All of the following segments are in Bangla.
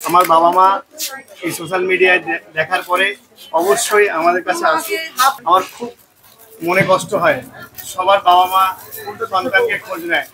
আমার বাবা মা এই সোশ্যাল মিডিয়ায় দেখার পরে অবশ্যই আমাদের কাছে আসে। আমার খুব মনে কষ্ট হয়, সবার বাবা মা কিন্তু সন্তানকে খোঁজ নেয়,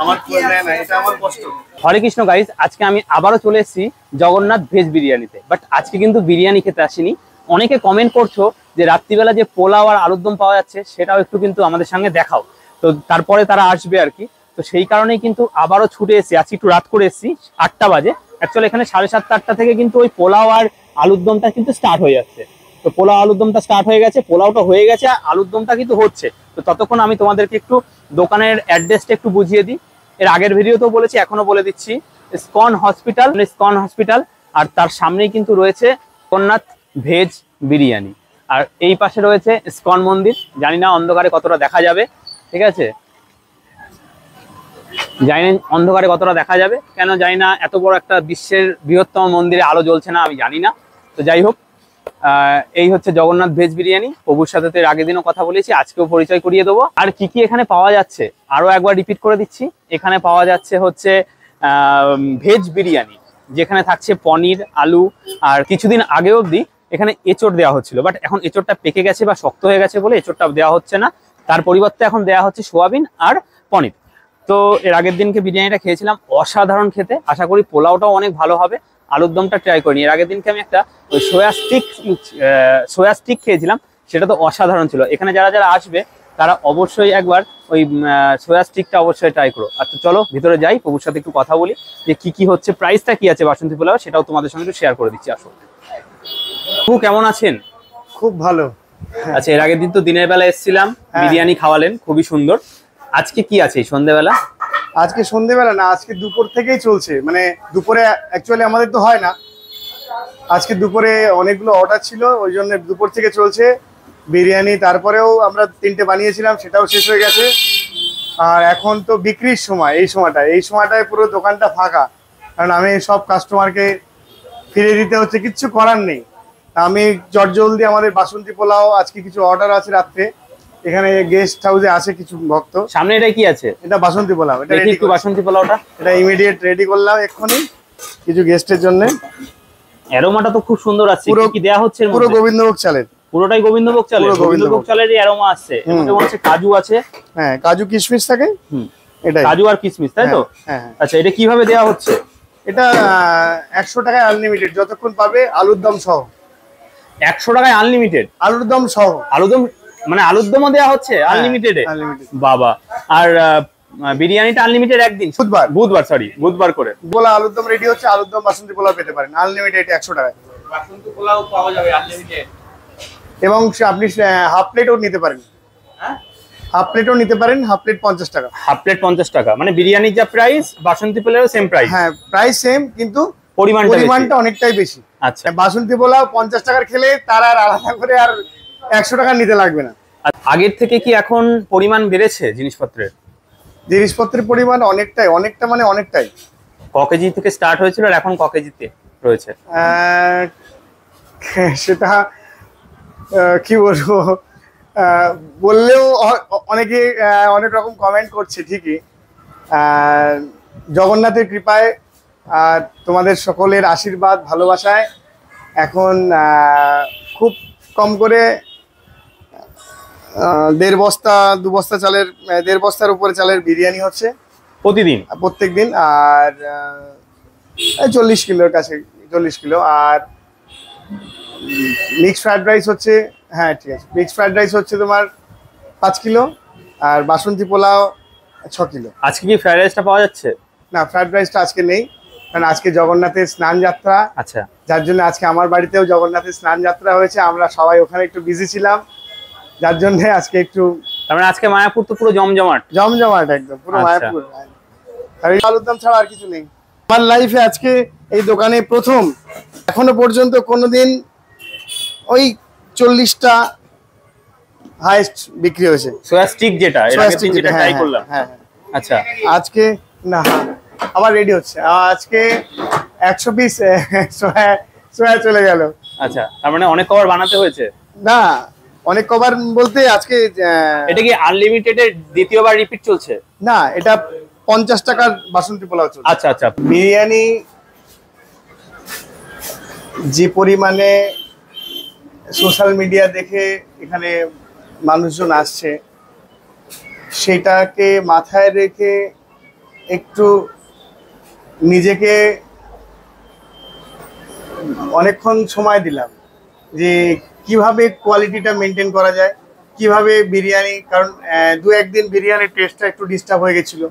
আমার খোঁজ নেয় না, এটা আমার কষ্ট। হরে কৃষ্ণ গাইস, আজকে আমি আবারও চলে এসেছি জগন্নাথ ভেজ বিরিয়ানিতে। বাট আজকে কিন্তু বিরিয়ানি খেতে আসিনি। অনেকে কমেন্ট করছো যে রাত্রিবেলা যে পোলাও আর আলুর দম পাওয়া যাচ্ছে সেটাও একটু কিন্তু আমাদের সঙ্গে দেখাও, তো তারপরে তারা আসবে আর কি। তো সেই কারণেই কিন্তু আবারও ছুটে এসেছি। আজকে একটু রাত করে এসেছি, 8টা বাজে। অ্যাকচুয়ালি এখানে 7:30 8টা থেকে কিন্তু ওই পোলাও আর আলুর দমটা কিন্তু স্টার্ট হয়ে যাচ্ছে। তো পোলাও আলুর দমটা স্টার্ট হয়ে গেছে, পোলাওটা হয়ে গেছে, আর আলুর দমটা কিন্তু হচ্ছে। তো ততক্ষণ আমি তোমাদেরকে একটু দোকানের অ্যাড্রেসটা একটু বুঝিয়ে দিই। এর আগের ভিডিওতেও বলেছি, এখনো বলে দিচ্ছি। ইসকন হসপিটাল আর তার সামনেই কিন্তু রয়েছে জগন্নাথ ভেজ বিরিয়ানি, আর এই পাশে রয়েছে ইসকন মন্দির। জানি না অন্ধকারে কতটা দেখা যাবে, ঠিক আছে, জানি না অন্ধকারে কতটা দেখা যাবে, কেন জানি না। এত বড় একটা বিশ্বের বৃহত্তম মন্দিরে আলো জ্বলছে না, আমি জানি না। তো যাই হোক, এই হচ্ছে জগন্নাথ ভেজ বিরিয়ানি। প্রভুর সাথে তো এর আগের দিনও কথা বলেছি, আজকেও পরিচয় করিয়ে দেবো। আর কি কি এখানে পাওয়া যাচ্ছে আরো একবার রিপিট করে দিচ্ছি। এখানে পাওয়া যাচ্ছে হচ্ছে ভেজ বিরিয়ানি, যেখানে থাকছে পনির, আলু, আর কিছুদিন আগে অবধি এখানে এঁচড় দেওয়া হচ্ছিল, বাট এখন এঁচড়টা পেকে গেছে বা শক্ত হয়ে গেছে বলে এঁচড়টা দেওয়া হচ্ছে না। তার পরিবর্তে এখন দেওয়া হচ্ছে সোয়াবিন আর পনির। তো এর আগের দিনকে বিরিয়ানিটা খেয়েছিলাম, অসাধারণ খেতে। আশা করি পোলাওটাও অনেক ভালো হবে। আলুর দমটা ট্রাই করিনি। এর আগের দিনকে আমি একটা ওই সোয়া স্টিক খেয়েছিলাম, সেটা তো অসাধারণ ছিল। এখানে যারা যারা আসবে তারা অবশ্যই একবার ওই সোয়া স্টিকটা অবশ্যই ট্রাই করো। আচ্ছা চলো ভিতরে যাই, প্রভুর সাথে একটু কথা বলি যে কি কি হচ্ছে, প্রাইসটা কি আছে বাসন্তী পোলাও, সেটাও তোমাদের সঙ্গে একটু শেয়ার করে দিচ্ছি। আসো প্রভু, কেমন আছেন? খুব ভালো। আচ্ছা, এর আগের দিন তো দিনের বেলা এসেছিলাম, বিরিয়ানি খাওয়ালেন, খুবই সুন্দর। আজকে কি আছে সন্ধ্যেবেলা? আজকে সন্ধ্যেবেলা না, আজকে দুপুর থেকেই চলছে। মানে দুপুরে অ্যাকচুয়ালি আমাদের তো হয় না, আজকে দুপুরে অনেকগুলো অর্ডার ছিল, ওই জন্য দুপুর থেকে চলছে বিরিয়ানি। তারপরেও আমরা 3টে বানিয়েছিলাম, সেটাও শেষ হয়ে গেছে। আর এখন তো বিক্রির সময়, এই সময়টায় পুরো দোকানটা ফাঁকা, কারণ আমি সব কাস্টমারকে ফিরে দিতে হচ্ছে, কিচ্ছু করার নেই। আমি জলদি আমাদের বাসন্তী পোলাও, আজকে কিছু অর্ডার আছে রাত্রে, এখানে গেস্ট হাউসে আছে কিছু ভক্ত। সামনে এটা কি আছে? এটা বাসন্তী পোলাও। এটা একটু বাসন্তী পোলাওটা এটা ইমিডিয়েট রেডি করলাম এক্ষুনি কিছু গেস্টের জন্য। অ্যারোমাটা তো খুব সুন্দর আছে। কি দেয়া হচ্ছে? পুরো গোবিন্দভোগ চালের, পুরোটাই গোবিন্দভোগ চালের। গোবিন্দভোগ চালের এই অ্যারোমা আসছে। এর মধ্যে হচ্ছে কাজু আছে। হ্যাঁ, কাজু কিশমিশ থাকে। এটাই কাজু আর কিশমিশ, তাই তো? হ্যাঁ। আচ্ছা, এটা কিভাবে দেয়া হচ্ছে? এটা 100 টাকায় আনলিমিটেড, যতক্ষণ পাবে আলুর দম সহ। 100 টাকায় আনলিমিটেড আলুর দম সহ? আলুর দম মানে আলুর দমও দেওয়া হচ্ছে আনলিমিটেডে? বাবা। আর বিরিয়ানিটা আনলিমিটেড একদিন? বুধবার করে বলা আলুর দম রেডি হচ্ছে। আলুর দম বাসন্তী পোলাও পেতে পারেন আনলিমিটেড 100 টাকায়। বাসন্তী পোলাও পাওয়া যাবে আনলিমিটেড, এবং আপনি হাফ প্লেটও নিতে পারেন। হাফ প্লেটও নিতে পারেন। হাফ প্লেট 50 টাকা। হাফ প্লেট 50 টাকা, মানে বিরিয়ানির যা প্রাইস বাসন্তী পোলাওর সেম প্রাইস? হ্যাঁ, প্রাইস সেম, কিন্তু পরিমাণটা অনেকটাই বেশি। আচ্ছা, বাসন্তী পোলাও 50 টাকার খেলে তার আর আলাদা করে আর 100 টাকা নিতে লাগবে না। আগের থেকে কি এখন পরিমাণ বেড়েছে জিনিসপত্রের? জিনিসপত্রের পরিমাণ অনেকটা মানে অনেকটাই। ক কেজি থেকে স্টার্ট হয়েছিল আর এখন ক কেজিতে রয়েছে? সেটা কি বলবো, বললেও অনেকে অনেক রকম কমেন্ট করছে। ঠিকই, জগন্নাথের কৃপায় আর তোমাদের সকলের আশীর্বাদ ভালোবাসায় এখন খুব কম করে 1.5 বস্তা 2 বস্তা চালের, 1.5 বস্তার উপরে চালের বিরিয়ানি হচ্ছে প্রত্যেক দিন। আর 40 কিলোর কাছে, 40 কিলো। আর মিক্সড ফ্রাইড রাইস হচ্ছে, হ্যাঁ ঠিক আছে, মিক্সড ফ্রাইড রাইস হচ্ছে তোমার 5 কিলো। আর বাসন্তী পোলাও 6 কিলো। আজকে কি ফ্রাইড রাইসটা পাওয়া যাচ্ছে? না, ফ্রাইড রাইসটা আজকে নেই, কারণ আজকে জগন্নাথের স্নান যাত্রা। আচ্ছা, যার জন্য আজকে আমার বাড়িতেও জগন্নাথের স্নান যাত্রা হয়েছে, আমরা সবাই ওখানে একটু বিজি ছিলাম, যার জন্য আজকে একটু। তার মানে আজকে মায়াপুর তো পুরো জমজমাট একদম পুরো মায়াপুর। আর এই আলুর দম ছাড়া আর কিছু নেই আমার লাইফে। আজকে এই দোকানে প্রথম, এখনো পর্যন্ত কোনোদিন ওই 40টা হাইস্ট বিক্রি হয়েছে। সোয়া স্টিক যেটা ট্রাই করলাম। হ্যাঁ। আচ্ছা, আজকে না, আবার রেডি হচ্ছে। আজকে 100 পিস সোয়া চলে গেল। আচ্ছা, তার মানে অনেক কভার বানাতে হয়েছে? না, অনেক কভার বলতে আজকে এটা কি আনলিমিটেড এর দ্বিতীয়বার রিপিট চলছে? না, এটা 50 টাকার বাসন্তী পোলাও চলছে। আচ্ছা, বিরিয়ানি যে পরিমাণে সোশ্যাল মিডিয়া দেখে এখানে মানুষজন আসছে, সেটাকে মাথায় রেখে একটু নিজেকে অনেকক্ষণ সময় দিলাম যে কিভাবে কোয়ালিটিটা মেনটেন করা যায়, কিভাবে বিরিয়ানি, কারণ দু একদিন বিরিয়ানির টেস্টটা একটু ডিস্টার্ব হয়ে গেছিলো।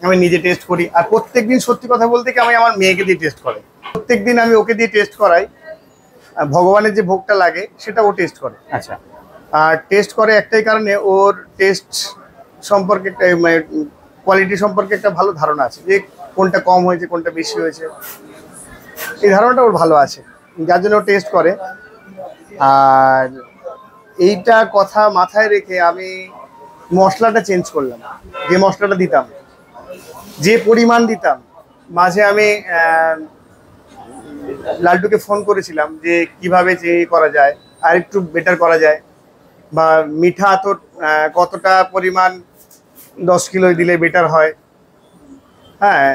আমি নিজে টেস্ট করি, আর প্রত্যেকদিন সত্যি কথা বলতে কি আমি আমার মেয়েকে দিয়ে টেস্ট করাই, প্রত্যেকদিন আমি ওকে দিয়ে টেস্ট করাই। ভগবানের যে ভোগটা লাগে সেটা ও টেস্ট করে। আচ্ছা, আর টেস্ট করে একটাই কারণে, ওর টেস্ট সম্পর্কে একটা মানে কোয়ালিটি সম্পর্কে একটা ভালো ধারণা আছে, যে কোনটা কম হয়েছে কোনটা বেশি হয়েছে, এই ধারণাটা ওর ভালো আছে, যার জন্য ও টেস্ট করে। আর এইটা কথা মাথায় রেখে আমি মশলাটা চেঞ্জ করলাম। যে মশলাটা দিতাম, যে পরিমাণ দিতাম, মাঝে আমি লাল্টুকে ফোন করেছিলাম যে কিভাবে যে করা যায়, আর একটু বেটার করা যায়, বা মিঠা তো কতটা পরিমাণ 10 কিলো দিলে বেটার হয়। হ্যাঁ,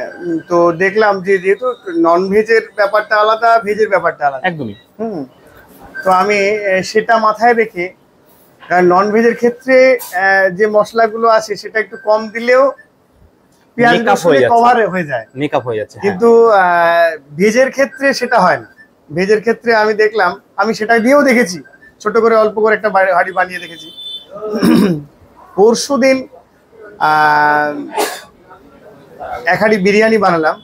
তো দেখলাম যে যেহেতু নন ভেজের ব্যাপারটা আলাদা, ভেজের ব্যাপারটা আলাদা, একদমই। তো আমি সেটা মাথায় রেখে, নন ভেজের ক্ষেত্রে যে মশলাগুলো আছে সেটা একটু কম দিলেও পেঁয়াজ রসুনে কভার হয়ে যায়, মেকআপ হয়ে যাচ্ছে। কিন্তু ভেজের ক্ষেত্রে সেটা হয় না। ভেজের ক্ষেত্রে আমি দেখলাম, আমি সেটা দিয়েও দেখেছি, ছোট করে অল্প করে একটা হাঁড়ি বানিয়ে দেখেছি। পরশুদিন এক হাঁড়ি বিরিয়ানি বানালাম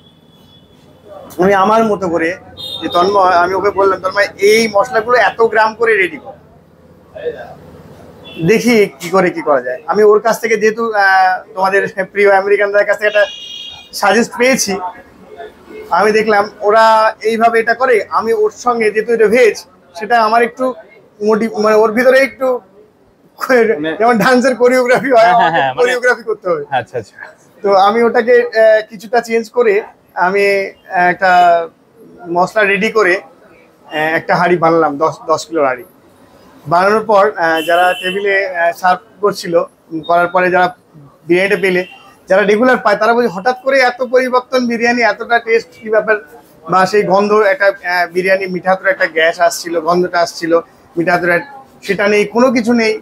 আমি আমার মতো করে, যে তন্ময়, আমি ওকে বললাম তন্ময় এই মশলাগুলো এত গ্রাম করে রেডি কর, দেখি কি করে কি করা যায়। আমি ওর কাছ থেকে, যেহেতু তোমাদের প্রিয় আমেরিকানদের কাছ থেকে একটা সাজেস্ট পেয়েছি, আমি দেখলাম ওরা এইভাবে এটা করে, আমি ওর সঙ্গে, যেহেতু এটা ভেজ, সেটা আমার একটু মানে ওর ভিতরে একটু যেমন ডান্সের কোরিওগ্রাফি হয়, কোরিওগ্রাফি করতে হবে। আচ্ছা আচ্ছা। তো আমি ওটাকে কিছুটা চেঞ্জ করে আমি একটা মশলা রেডি করে একটা হাঁড়ি বানালাম, 10 কিলো হাঁড়ি। বানানোর পর যারা টেবিলে সার্ভ করছিল, করার পরে যারা বিরিয়ানিটা পেলে, যারা রেগুলার পায়, তারা বলছে হঠাৎ করে এত পরিবর্তন, বিরিয়ানি এতটা টেস্ট, কি ব্যাপার? বা সেই গন্ধ, একটা বিরিয়ানি মিঠা হাতুড়ে একটা গ্যাস আসছিল, গন্ধটা আসছিল, মিঠা হাতুড়ে সেটা নেই, কোনো কিছু নেই,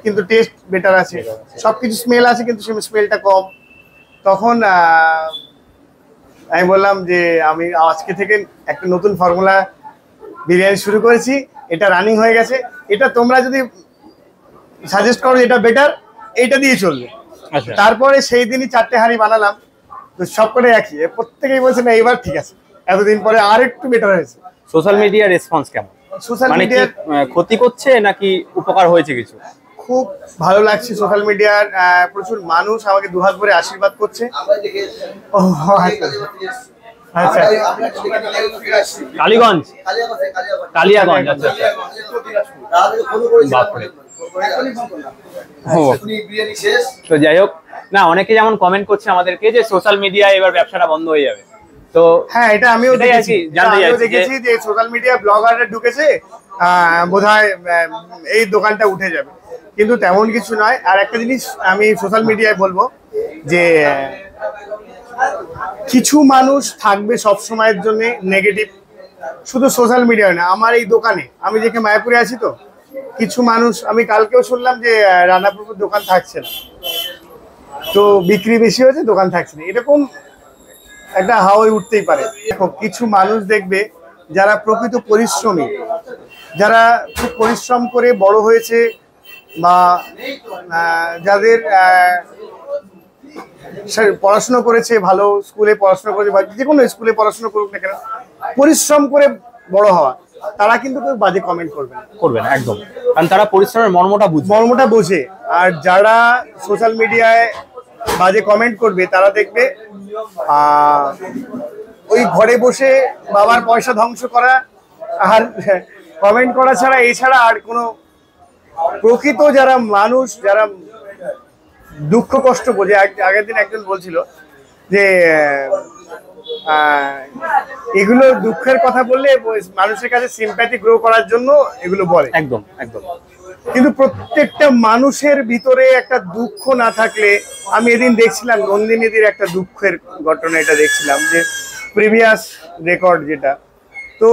কিন্তু টেস্ট বেটার আছে, সব কিছু স্মেল আছে, কিন্তু সেই স্মেলটা কম। তখন আমি বললাম যে আমি আজকে থেকে একটা নতুন ফর্মুলা বিরিয়ানি শুরু করেছি, এটা রানিং হয়ে গেছে, এটা তোমরা যদি সাজেস্ট করো এটা বেটার, এইটা দিয়ে চলবে। তারপরে সেই দিনই 4টে হাঁড়ি বানালাম, তো সব করে একই, প্রত্যেকেই বলছে না এবার ঠিক আছে, এতদিন পরে আর একটু বেটার হয়েছে। সোশ্যাল মিডিয়ার রেসপন্স কেমন? সোশ্যাল মানে মিডিয়ার ক্ষতি করছে নাকি উপকার হয়েছে কিছু? খুব ভালো লাগছে, সোশ্যাল মিডিয়ার প্রচুর মানুষ আমাকে দুহাত ভরে আশীর্বাদ করছে। আচ্ছা, কালীগঞ্জ, কালিয়াগঞ্জ, আচ্ছা আচ্ছা, বাপরে। তো যাই হোক, না অনেকে যেমন কমেন্ট করছে আমাদেরকে যে সোশ্যাল মিডিয়ায় এবার ব্যবসাটা বন্ধ হয়ে যাবে, তো হ্যাঁ এটা আমিও দেখেছি যে সোশ্যাল মিডিয়া ব্লগাররা ঢুকেছে, বোধহয় এই দোকানটা উঠে যাবে, কিন্তু তেমন কিছু নয়। আর একটা জিনিস আমি সোশ্যাল মিডিয়ায় বলবো, যে কিছু মানুষ থাকবে সব সময়ের জন্য নেগেটিভ, শুধু সোশ্যাল মিডিয়ায় না, আমার এই দোকানে, আমি যেখানে মায়াপুরে আছি, তো কিছু মানুষ, আমি কালকেও শুনলাম যে রানাপুরের দোকান থাকছে না, তো বিক্রি বেশি হয়েছে, দোকান থাকছে না, এরকম একটা হাওয়ায় উঠতেই পারে। দেখো, কিছু মানুষ দেখবে যারা প্রকৃত পরিশ্রমী, যারা খুব পরিশ্রম করে বড় হয়েছে, বা যাদের পড়াশোনা করেছে, ভালো স্কুলে পড়াশোনা করেছে, বা যে কোনো স্কুলে পড়াশোনা করুক না কেন, পরিশ্রম করে বড় হওয়া, তারা কিন্তু কেউ বাজে কমেন্ট করবে না একদম, কারণ তারা পরিশ্রমের মর্মটা বোঝে। আর যারা সোশ্যাল মিডিয়ায় বাজে কমেন্ট করবে, তারা দেখবে ওই ঘরে বসে বাবার পয়সা ধ্বংস করা আর কমেন্ট করা ছাড়া, এছাড়া আর কোনো প্রকৃত যারা মানুষ, যারা দুঃখ কষ্ট বোঝে। আগের দিন একজন বলছিল যে এগুলো দুঃখের কথা বললে মানুষের কাছে সিম্প্যাথি গ্রো করার জন্য এগুলো বলে। একদম একদম। কিন্তু প্রত্যেকটা মানুষের ভিতরে একটা দুঃখ না থাকলে, আমি এদিন দেখছিলাম নন্দিনীদের একটা দুঃখের ঘটনা, এটা দেখছিলাম যে প্রিভিয়াস রেকর্ড, যেটা তো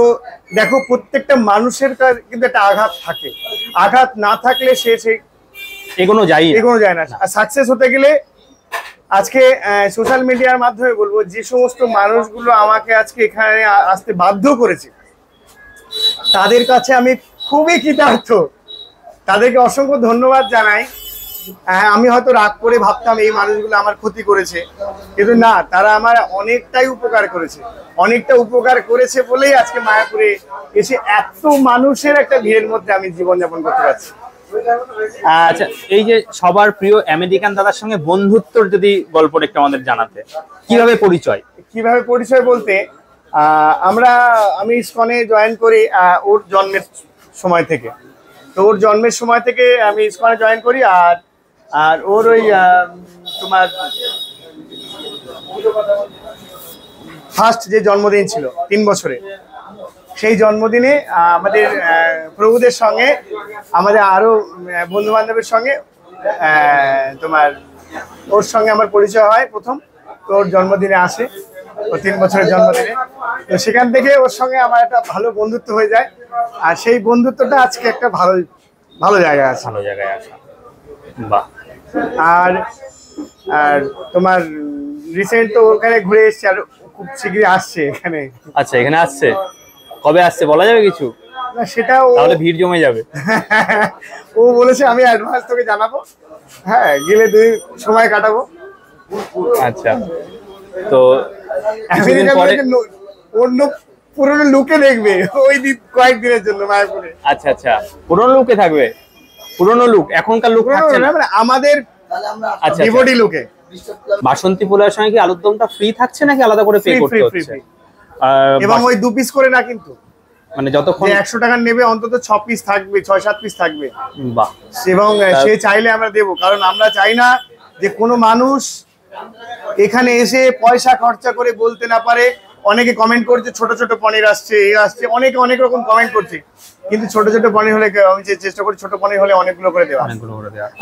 দেখো প্রত্যেকটা মানুষের কিন্তু একটা আঘাত থাকে, আঘাত না থাকলে সে এগোনো যায় না। আর সাকসেস হতে গেলে আজকে সোশ্যাল মিডিয়ার মাধ্যমে বলবো, যে সমস্ত মানুষগুলো আমাকে আজকে এখানে আসতে বাধ্য করেছে তাদের কাছে আমি খুবই কৃতার্থ, তাদেরকে অসংখ্য ধন্যবাদ জানাই। আমি হয়তো রাগ করে ভাবতাম এই মানুষগুলো আমার ক্ষতি করেছে, কিন্তু না, তারা আমার অনেকটাই উপকার করেছে বলেই আজকে মায়াপুরে এসে এত মানুষের একটা ভিড়ের মধ্যে আমি জীবনযাপন করতে পারছি। আচ্ছা, এই যে সবার প্রিয় আমেরিকান দাদার সঙ্গে বন্ধুত্বর যদি গল্পটা একটু আমাদের জানাতে, কিভাবে পরিচয় বলতে আমি ইসকনে জয়েন করি ওর জন্মের সময় থেকে। তো ওর জন্মের সময় থেকে আমি ইসকনে জয়েন করি। আর ওর ওই তোমার ফার্স্ট যে জন্মদিন ছিল 3 বছরে, সেই জন্মদিনে আমাদের প্রভুদের সঙ্গে, আমাদের আরো বন্ধু বান্ধবের সঙ্গে তোমার ওর সঙ্গে আমার পরিচয় হয় প্রথম। তো ওর জন্মদিনে আসে, ও 3 বছরের জন্মদিনে। তো সেখান থেকে ওর সঙ্গে আমার একটা ভালো বন্ধুত্ব হয়ে যায়, আর সেই বন্ধুত্বটা আজকে একটা ভালো জায়গায় আছে। বাহ। আর তোমার রিসেন্ট তো ওখানে ঘুরে এসছে, আর খুব শীঘ্রই আসছে এখানে। আচ্ছা, এখানে আসছে, কবে আসছে বলা যাবে কিছু? না, সেটাও তাহলে ভিড় জমে যাবে। ও বলেছে আমি অ্যাডভান্স তোকে জানাবো, হ্যাঁ, গেলে 2 সময় কাটাবো। আচ্ছা, তো অন্য পুরনো লুকে দেখবে ওই কয়েকদিনের জন্য মায়াপুরে। আচ্ছা, পুরনো লুকে থাকবে, পুরনো লুক, এখনকার লুক থাকছে না, মানে আমাদের ডিভোটি লুকে। বাসন্তী পোলাওয়ের সঙ্গে কি আলুর দমটা ফ্রি থাকছে নাকি আলাদা করে পে করতে হচ্ছে? এবং ওই 2 পিস করে না, কিন্তু মানে যতক্ষণ 100 টাকা নেবে অন্তত 6 পিস থাকবে, 6-7 পিস থাকবে। বাহ। এবং সে চাইলে আমরা দেবো, কারণ আমরা চাই না যে কোনো মানুষ এখানে এসে পয়সা খরচা করে বলতে না পারে। অনেকে কমেন্ট করছে ছোট ছোট পনির আসছে, আসছে, অনেকে অনেক রকম কমেন্ট করছে, কিন্তু ছোট ছোট পনির হলে আমি চেষ্টা করি ছোট পনির হলে অনেকগুলো করে দেওয়া।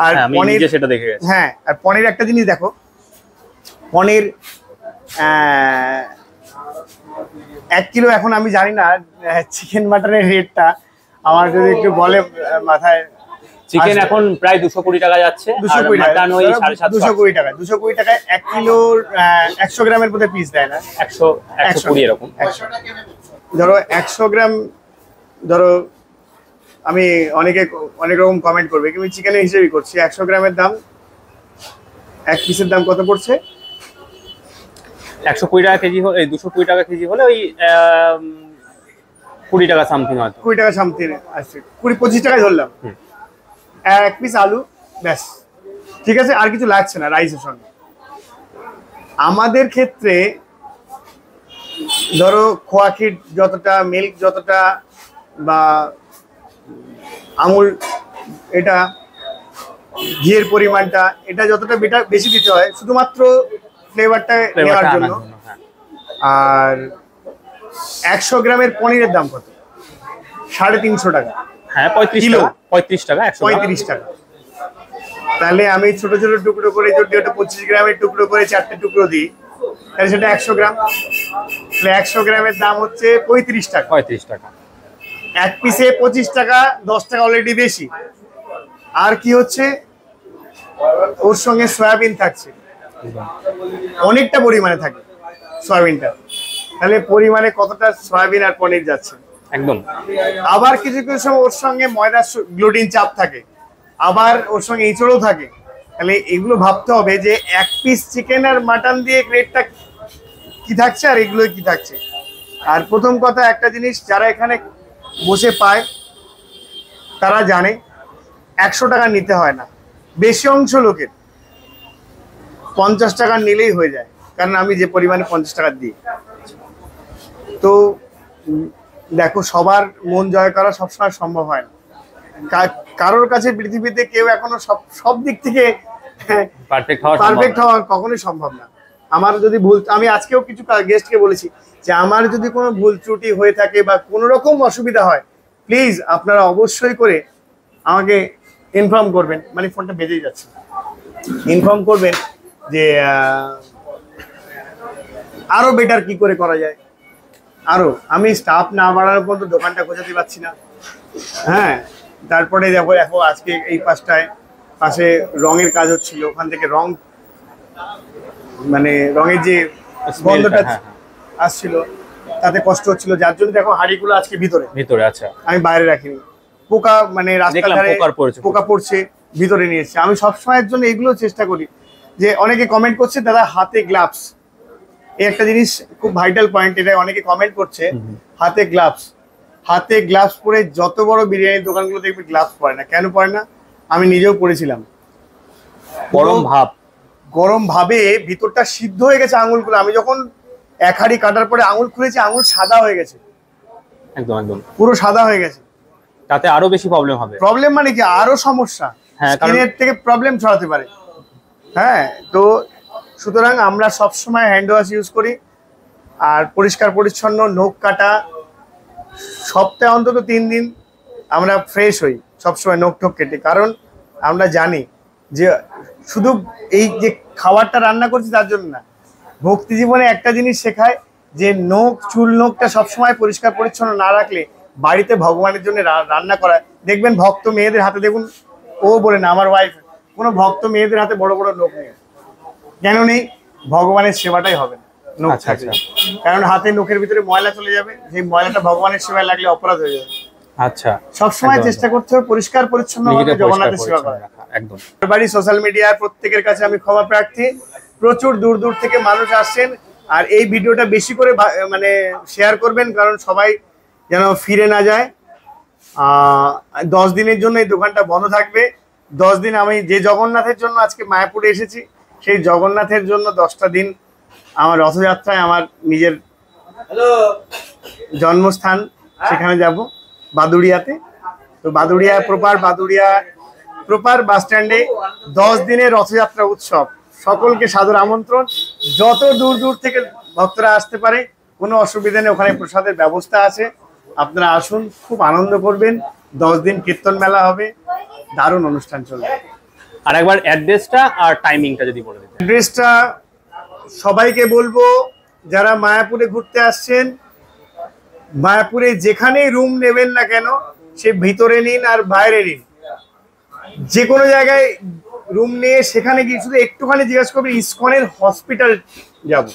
আর পনির, সেটা দেখে গেছি। হ্যাঁ, আর পনির একটা জিনিস দেখো, পনির 1 কিলো, এখন আমি জানি না চিকেন মাটনের রেটটা, আমার যদি একটু বলে মাথায়। চিকেন এখন প্রায় 220 টাকা যাচ্ছে, 220 টাকা, 220 টাকা 220 টাকায় 1 কিলো 100 গ্রামের মধ্যে পিস দেয় না, 120 এরকম। ধরো 100 গ্রাম, ধরো আমি অনেক রকম কমেন্ট করবে, কিন্তু চিকেনের হিসেবেই করছি। 100 গ্রামের দাম, 1 পিসের দাম কত পড়ছে? 120 টাকা কেজি হলে, 220 টাকা কেজি হলে ওই 20 টাকা সামথিং, হয়তো 20 টাকা সামথিং আসছে, 20-25 টাকায় ধরলাম। 1 পিস আলু, ব্যাস, ঠিক আছে, আর কিছু লাগছে না রাইসের সঙ্গে। আমাদের ক্ষেত্রে ধরো খোয়া ক্ষীর যতটা, মিল্ক যতটা, বা আমুল, এটা ঘিয়ের পরিমাণটা, এটা যতটা বেশি দিতে হয় শুধুমাত্র ফ্লেভারটা নেওয়ার জন্য। আর 100 গ্রামের পনিরের দাম কত? 350 টাকা। হ্যাঁ, 35 টাকা 35 টাকা। তাহলে আমি ছোট ছোট টুকরো করে, যদি ওটা 25 গ্রামের টুকরো করে 4টে টুকরো দিই, তাহলে সেটা 100 গ্রাম। তাহলে 100 গ্রামের দাম হচ্ছে 35 টাকা। 35 টাকা। 1 পিসে 25 টাকা, 10 টাকা অলরেডি বেশি। আর কি হচ্ছে, ওর সঙ্গে সয়াবিন থাকছে, অনেকটা পরিমাণে থাকে সয়াবিনটা। তাহলে পরিমাণে কতটা সয়াবিন আর পনির যাচ্ছে একদম। আবার কিছু কিছু সময় ওর সঙ্গে ময়দা, গ্লুটিন চাপ থাকে, আবার ওর সঙ্গে এঁচড়ও থাকে। তাহলে এগুলো ভাবতে হবে যে 1 পিস চিকেন আর মাটন দিয়ে রেটটা কি থাকছে, আর এগুলো কি থাকছে। আর প্রথম কথা, একটা জিনিস যারা এখানে বসে পায় তারা জানে 100 টাকা নিতে হয় না। বেশি অংশ লোকের 50 টাকা নিলেই হয়ে যায়, কারণ আমি যে পরিমাণে 50 টাকা দিই। তো দেখো, সবার মন জয় করা সবসময় সম্ভব হয় না। কারোর কাছে পৃথিবীতে কেউ এখনো সব দিক থেকে পারফেক্ট হওয়া কখনোই সম্ভব না। আমার যদি ভুল, আমি আজকেও কিছু গেস্টকে বলেছি যে আমার যদি কোনো ভুল ত্রুটি হয়ে থাকে বা কোনো রকম অসুবিধা হয়, প্লিজ আপনারা অবশ্যই করে আমাকে ইনফর্ম করবেন। মানে ফোনটা বেজেই যাচ্ছে, ইনফর্ম করবেন যে আরো বেটার কি করে করা যায়। আরো আমি স্টাফ না বাড়ানোর পর্যন্ত দোকানটা গোছাতে পারছি না। হ্যাঁ, তারপরে দেখো দেখো আজকে এই পাশে রঙের কাজ হচ্ছিল, ওখান থেকে রং মানে রঙের যে গন্ধটা আসছিল তাতে কষ্ট হচ্ছিল, যার জন্য দেখো হাঁড়িগুলো আজকে ভিতরে। আচ্ছা, আমি বাইরে রাখিনি। পোকা মানে রাস্তার ধারে পোকা পড়ছে, ভিতরে নিয়ে এসেছে। আমি সবসময়ের জন্য এইগুলো চেষ্টা করি। যে অনেকে কমেন্ট করছে দাদা হাতে গ্লাভস, এই একটা জিনিস খুব ভাইটাল পয়েন্ট, এটা অনেকে কমেন্ট করছে। হাতে গ্লাভস পরে যত বড় বিরিয়ানির দোকানগুলো দেখবে গ্লাভস পরে না। কেন পরে না? আমি নিজেও পরেছিলাম। গরম ভাবে ভিতরটা সিদ্ধ হয়ে গেছে আঙুলগুলো। আমি যখন এক হাঁড়ি কাটার পরে আঙুল খুলেছি, আঙুল সাদা হয়ে গেছে, একদম পুরো সাদা হয়ে গেছে। তাতে আরো বেশি প্রবলেম হবে। প্রবলেম মানে কি, আরো সমস্যা, স্কিনের থেকে প্রবলেম ছড়াতে পারে। হ্যাঁ, তো সুতরাং আমরা সবসময় হ্যান্ড ওয়াশ ইউজ করি। আর পরিষ্কার পরিচ্ছন্ন, নখ কাটা, সপ্তাহে অন্তত 3 দিন আমরা ফ্রেশ হই সবসময় নখ ঠোক কেটে। কারণ আমরা জানি যে শুধু এই যে খাবারটা রান্না করছি তার জন্য না, ভক্তি জীবনে একটা জিনিস শেখায় যে নখটা সবসময় পরিষ্কার পরিচ্ছন্ন না রাখলে, বাড়িতে ভগবানের জন্য রান্না করা, দেখবেন ভক্ত মেয়েদের হাতে, দেখুন ও বলে না আমার ওয়াইফ, কোনো ভক্ত মেয়েদের হাতে বড় বড় নখ নেই। কেন নেই? ভগবানের সেবাটাই হবে না নখ থাকলে। কারণ হাতে নখের ভিতরে ময়লা চলে যাবে, সেই ময়লাটা ভগবানের সেবায় লাগলে অপরাধ হয়ে যাবে। আচ্ছা, সবসময় চেষ্টা করতে হবে পরিষ্কার পরিচ্ছন্ন জগন্নাথের সেবা করা। একদম। বাড়ি সোশ্যাল মিডিয়ার প্রত্যেকের কাছে আমি ক্ষমা প্রার্থী। প্রচুর দূর দূর থেকে মানুষ আসছেন, আর এই ভিডিওটা বেশি করে মানে শেয়ার করবেন, কারণ সবাই যেন ফিরে না যায়। 10 দিনের জন্য এই দোকানটা বন্ধ থাকবে। 10 দিন আমি যে জগন্নাথের জন্য আজকে মায়াপুরে এসেছি, সেই জগন্নাথের জন্য 10টা দিন আমার রথযাত্রায় আমার নিজের জন্মস্থান, সেখানে যাব বাদুড়িয়াতে। তো বাদুড়িয়া প্রপার বাস স্ট্যান্ডে 10 দিনের রথযাত্রা উৎসব। সকলকে সাদর আমন্ত্রণ। যত দূর দূর থেকে ভক্তরা আসতে পারে, কোনো অসুবিধা নেই, ওখানে প্রসাদের ব্যবস্থা আছে। আপনারা আসুন, খুব আনন্দ করবেন। 10 দিন কীর্তন মেলা হবে, দারুণ অনুষ্ঠান চলবে। আর একবার অ্যাড্রেসটা আর টাইমিংটা যদি বলে দিতেন। অ্যাড্রেসটা সবাইকে বলবো, যারা মায়াপুরে ঘুরতে আসছেন, মায়াপুরে যেখানেই রুম নেবেন না কেন, সে ভিতরে নিন আর বাইরে নিন, যে কোনো জায়গায় রুম নিয়ে সেখানে গিয়ে শুধু একটুখানি জিজ্ঞাসা করবেন ইসকনের হসপিটাল যাব,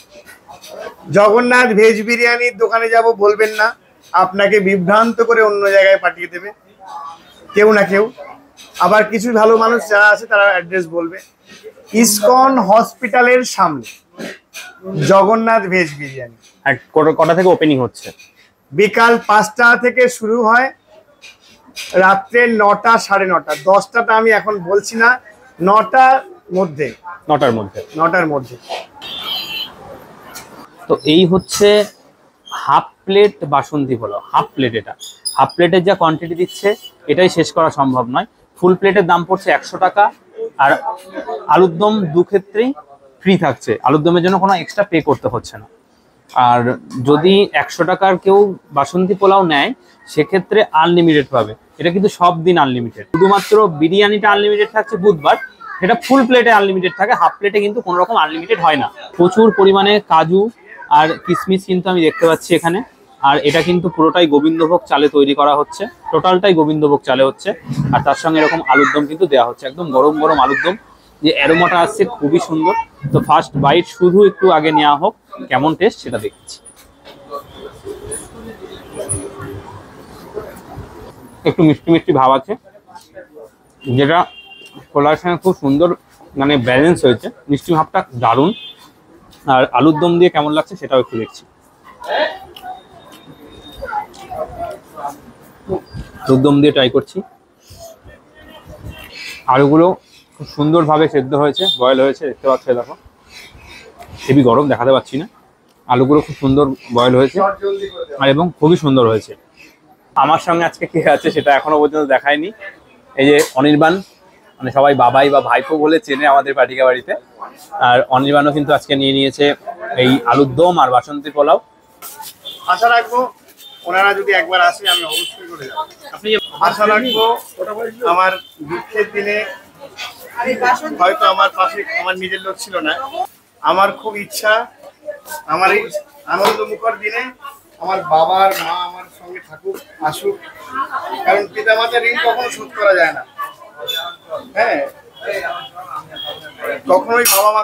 জগন্নাথ ভেজ বিরিয়ানির দোকানে যাব বলবেন না। আপনাকে বিভ্রান্ত করে অন্য জায়গায় পাঠিয়ে দেবে কেউ না কেউ। আবার কিছু ভালো মানুষ যারা আছে তারা অ্যাড্রেস বলবে। ইসকন হসপিটালের সামনে জগন্নাথ ভেজ বিরিয়ানি। আর কটা থেকে ওপেনিং হচ্ছে? বিকাল 5টা থেকে শুরু হয়, রাত্রে 9টা, 9:30। 10টাটা আমি এখন বলছি না, 9টার মধ্যে। তো এই হচ্ছে হাফ প্লেট বাসন্তী পোলাও। হাফ প্লেট, এটা হাফ প্লেটের যা কোয়ান্টিটি দিচ্ছে এটাই শেষ করা সম্ভব নয়। ফুল প্লেটের দাম পড়ছে 100 টাকা। আর আলুর দম 2 ক্ষেত্রেই ফ্রি থাকছে, আলুর দমের জন্য কোনো এক্সট্রা পে করতে হচ্ছে না। আর যদি 100 টাকার কেউ বাসন্তী পোলাও নেয়, সেক্ষেত্রে আনলিমিটেড পাবে। এটা কিন্তু সব দিন আনলিমিটেড, শুধুমাত্র বিরিয়ানিটা আনলিমিটেড থাকছে বুধবার, সেটা ফুল প্লেটে আনলিমিটেড থাকে। হাফ প্লেটে কিন্তু কোনো রকম আনলিমিটেড হয় না। প্রচুর পরিমাণে কাজু আর কিশমিশ কিন্তু আমি দেখতে পাচ্ছি এখানে। আর এটা কিন্তু পুরোটাই গোবিন্দভোগ চালে তৈরি করা হচ্ছে, টোটালটাই গোবিন্দভোগ চালে হচ্ছে। আর তার সঙ্গে এরকম আলুর দম কিন্তু দেওয়া হচ্ছে, একদম গরম গরম আলুর দম। যে অ্যারোমাটা আসছে খুবই সুন্দর। তো ফার্স্ট বাইট শুধু একটু আগে নেওয়া হোক, কেমন টেস্ট সেটা দেখছি। একটু মিষ্টি মিষ্টি ভাব আছে, যেটা পোলাওর সঙ্গে খুব সুন্দর মানে ব্যালেন্স হয়েছে। মিষ্টি ভাবটা দারুণ। আর আলুর দম দিয়ে কেমন লাগছে সেটাও একটু দেখছি। আলুর দম দিয়ে ট্রাই করছি। আলুগুলো খুব সুন্দরভাবে সেদ্ধ হয়েছে, বয়েল হয়েছে, দেখতে পাচ্ছ দেখো। হেভি গরম, দেখাতে পাচ্ছি না। আলুগুলো খুব সুন্দর বয়েল হয়েছে আর এবং খুবই সুন্দর হয়েছে। আমার সঙ্গে আজকে কে আছে সেটা এখনো পর্যন্ত দেখায়নি। এই যে অনির্বাণ, মানে সবাই বাবাই বা ভাইপো বলে চেনে আমাদের পাটিকা বাড়িতে। আর অনির্বাণও কিন্তু আজকে নিয়ে নিয়েছে এই আলুর দম আর বাসন্তী পোলাও। আশা রাখবো ওনারা যদি একবার আসে আমি অবশ্যই করে যাবো। আপনি আশা রাখবো আমার দুঃখের দিনে হয়তো আমার পাশে আমার নিজের লোক ছিল না, আমার খুব ইচ্ছা আমার এই আনন্দমুখর দিনে আমার বাবার মা আমার সঙ্গে থাকুক, আসুক, কারণ পিতা মাতার ঋণ কখনো শোধ করা যায় না। হ্যাঁ, কখনোই বাবা মা